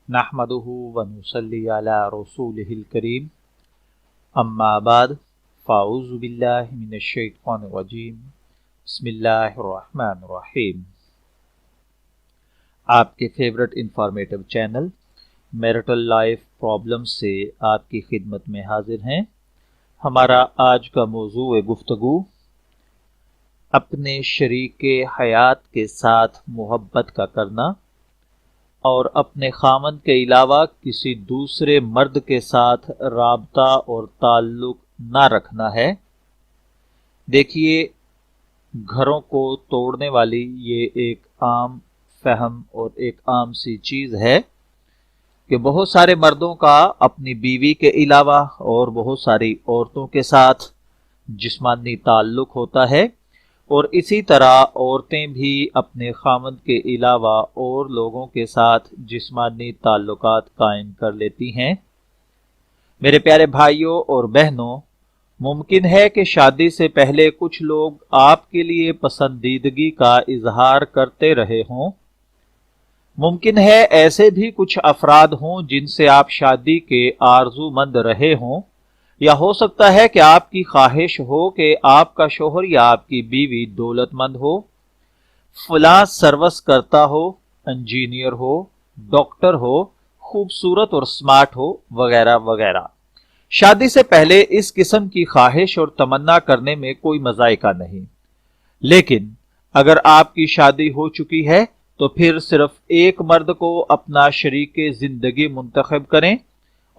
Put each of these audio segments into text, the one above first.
نحمده ونصلي على رسوله الكريم اما بعد فاعوذ باللہ من الشیطان الرجیم بسم اللہ الرحمن الرحیم۔ آپ کے favourite informative channel marital life problem سے آپ کی خدمت میں حاضر ہیں۔ ہمارا آج کا موضوع گفتگو اپنے شریک حیات کے ساتھ محبت کا کرنا اور اپنے خامند کے علاوہ کسی دوسرے مرد کے ساتھ رابطہ اور تعلق نہ رکھنا ہے۔ دیکھیے، گھروں کو توڑنے والی یہ ایک عام فہم اور ایک عام سی چیز ہے کہ بہت سارے مردوں کا اپنی بیوی کے علاوہ اور بہت ساری عورتوں کے ساتھ جسمانی تعلق ہوتا ہے، اور اسی طرح عورتیں بھی اپنے خامند کے علاوہ اور لوگوں کے ساتھ جسمانی تعلقات قائم کر لیتی ہیں۔ میرے پیارے بھائیوں اور بہنوں، ممکن ہے کہ شادی سے پہلے کچھ لوگ آپ کے لیے پسندیدگی کا اظہار کرتے رہے ہوں۔ ممکن ہے ایسے بھی کچھ افراد ہوں جن سے آپ شادی کے آرزو مند رہے ہوں، یا ہو سکتا ہے کہ آپ کی خواہش ہو کہ آپ کا شوہر یا آپ کی بیوی دولت مند ہو، فلاں سروس کرتا ہو، انجینئر ہو، ڈاکٹر ہو، خوبصورت اور سمارٹ ہو، وغیرہ وغیرہ۔ شادی سے پہلے اس قسم کی خواہش اور تمنا کرنے میں کوئی مذائقہ نہیں، لیکن اگر آپ کی شادی ہو چکی ہے تو پھر صرف ایک مرد کو اپنا شریک زندگی منتخب کریں،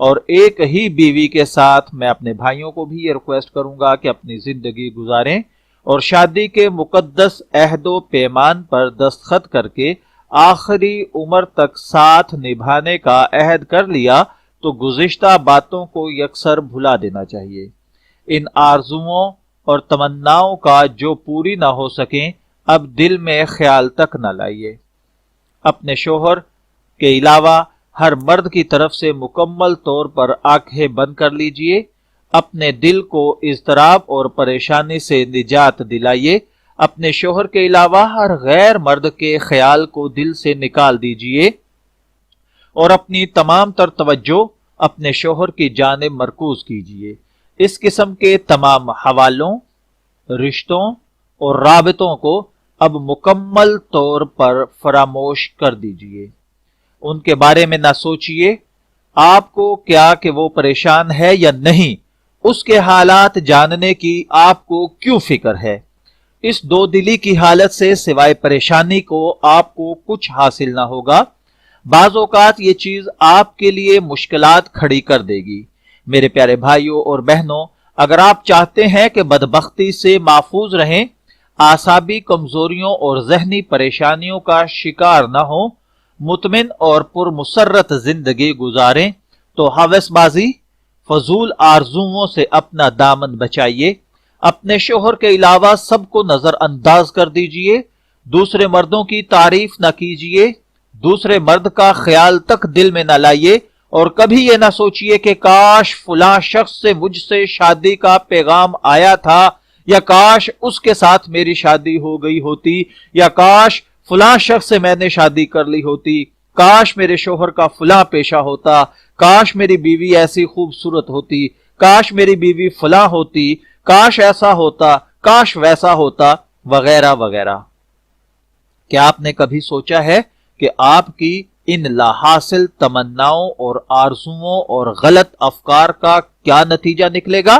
اور ایک ہی بیوی کے ساتھ میں اپنے بھائیوں کو بھی یہ ریکویسٹ کروں گا کہ اپنی زندگی گزاریں، اور شادی کے مقدس عہد و پیمان پر دستخط کر کے آخری عمر تک ساتھ نبھانے کا عہد کر لیا تو گزشتہ باتوں کو یکسر بھلا دینا چاہیے۔ ان آرزوؤں اور تمناؤں کا جو پوری نہ ہو سکیں اب دل میں خیال تک نہ لائیے۔ اپنے شوہر کے علاوہ ہر مرد کی طرف سے مکمل طور پر آنکھیں بند کر لیجئے، اپنے دل کو اضطراب اور پریشانی سے نجات دلائیے، اپنے شوہر کے علاوہ ہر غیر مرد کے خیال کو دل سے نکال دیجئے اور اپنی تمام تر توجہ اپنے شوہر کی جانب مرکوز کیجئے۔ اس قسم کے تمام حوالوں، رشتوں اور رابطوں کو اب مکمل طور پر فراموش کر دیجئے۔ ان کے بارے میں نہ سوچئے۔ آپ کو کیا کہ وہ پریشان ہے یا نہیں، اس کے حالات جاننے کی آپ کو کیوں فکر ہے؟ اس دو دلی کی حالت سے سوائے پریشانی کو آپ کو کچھ حاصل نہ ہوگا۔ بعض اوقات یہ چیز آپ کے لیے مشکلات کھڑی کر دے گی۔ میرے پیارے بھائیوں اور بہنوں، اگر آپ چاہتے ہیں کہ بدبختی سے محفوظ رہیں، اعصابی کمزوریوں اور ذہنی پریشانیوں کا شکار نہ ہوں، مطمئن اور پرمسرت زندگی گزاریں، تو ہوس بازی، فضول آرزوؤں سے اپنا دامن بچائیے۔ اپنے شوہر کے علاوہ سب کو نظر انداز کر دیجئے، دوسرے مردوں کی تعریف نہ کیجئے، دوسرے مرد کا خیال تک دل میں نہ لائیے، اور کبھی یہ نہ سوچئے کہ کاش فلاں شخص سے مجھ سے شادی کا پیغام آیا تھا، یا کاش اس کے ساتھ میری شادی ہو گئی ہوتی، یا کاش فلاں شخص سے میں نے شادی کر لی ہوتی، کاش میرے شوہر کا فلاں پیشہ ہوتا، کاش میری بیوی ایسی خوبصورت ہوتی، کاش میری بیوی فلاں ہوتی، کاش ایسا ہوتا، کاش ویسا ہوتا، وغیرہ وغیرہ۔ کیا آپ نے کبھی سوچا ہے کہ آپ کی ان لا حاصل تمناؤں اور آرزوؤں اور غلط افکار کا کیا نتیجہ نکلے گا؟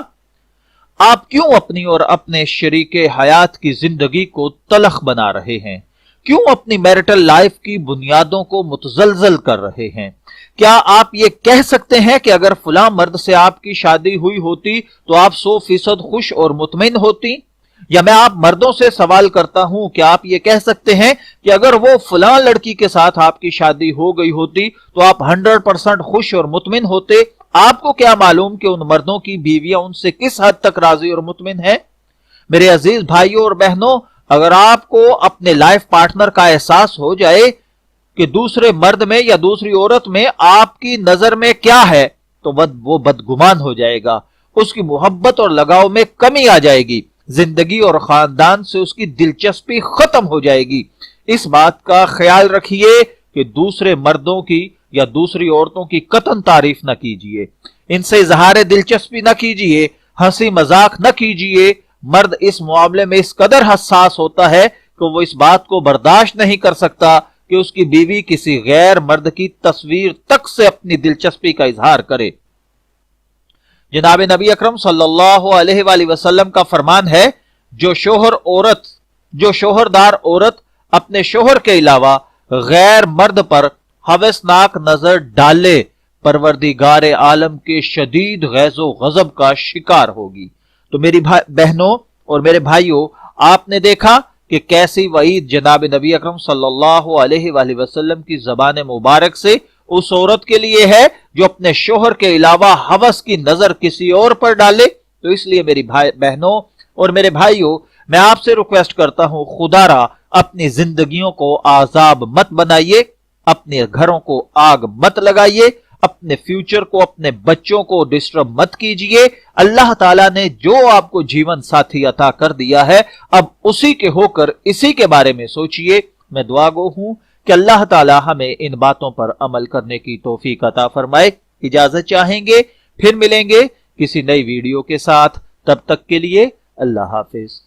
آپ کیوں اپنی اور اپنے شریک حیات کی زندگی کو تلخ بنا رہے ہیں؟ کیوں اپنی میرٹل لائف کی بنیادوں کو متزلزل کر رہے ہیں؟ کیا آپ یہ کہہ سکتے ہیں کہ اگر فلاں مرد سے آپ کی شادی ہوئی ہوتی تو آپ 100% خوش اور مطمئن ہوتی؟ یا میں آپ مردوں سے سوال کرتا ہوں، کیا آپ یہ کہہ سکتے ہیں کہ اگر وہ فلاں لڑکی کے ساتھ آپ کی شادی ہو گئی ہوتی تو آپ 100% خوش اور مطمئن ہوتے؟ آپ کو کیا معلوم کہ ان مردوں کی بیویاں ان سے کس حد تک راضی اور مطمئن ہیں؟ میرے عزیز بھائیوں اور بہنوں، اگر آپ کو اپنے لائف پارٹنر کا احساس ہو جائے کہ دوسرے مرد میں یا دوسری عورت میں آپ کی نظر میں کیا ہے تو وہ بدگمان ہو جائے گا، اس کی محبت اور لگاؤ میں کمی آ جائے گی، زندگی اور خاندان سے اس کی دلچسپی ختم ہو جائے گی۔ اس بات کا خیال رکھیے کہ دوسرے مردوں کی یا دوسری عورتوں کی قطعاً تعریف نہ کیجیے، ان سے اظہار دلچسپی نہ کیجیے، ہنسی مذاق نہ کیجیے۔ مرد اس معاملے میں اس قدر حساس ہوتا ہے کہ وہ اس بات کو برداشت نہیں کر سکتا کہ اس کی بیوی کسی غیر مرد کی تصویر تک سے اپنی دلچسپی کا اظہار کرے۔ جناب نبی اکرم صلی اللہ علیہ وآلہ وسلم کا فرمان ہے، جو شوہردار عورت اپنے شوہر کے علاوہ غیر مرد پر ہوسناک نظر ڈالے، پروردگار عالم کے شدید غیظ و غضب کا شکار ہوگی۔ تو میری بہنوں اور میرے بھائیوں، آپ نے دیکھا کہ کیسی وعید جناب نبی اکرم صلی اللہ علیہ وآلہ وسلم کی زبان مبارک سے اس عورت کے لیے ہے جو اپنے شوہر کے علاوہ ہوس کی نظر کسی اور پر ڈالے۔ تو اس لیے میری بہنوں اور میرے بھائیوں، میں آپ سے ریکویسٹ کرتا ہوں، خدا را اپنی زندگیوں کو عذاب مت بنائیے، اپنے گھروں کو آگ مت لگائیے، اپنے فیوچر کو، اپنے بچوں کو ڈسٹرب مت کیجئے۔ اللہ تعالیٰ نے جو آپ کو جیون ساتھی عطا کر دیا ہے، اب اسی کے ہو کر اسی کے بارے میں سوچئے۔ میں دعا گو ہوں کہ اللہ تعالیٰ ہمیں ان باتوں پر عمل کرنے کی توفیق عطا فرمائے۔ اجازت چاہیں گے، پھر ملیں گے کسی نئی ویڈیو کے ساتھ، تب تک کے لیے اللہ حافظ۔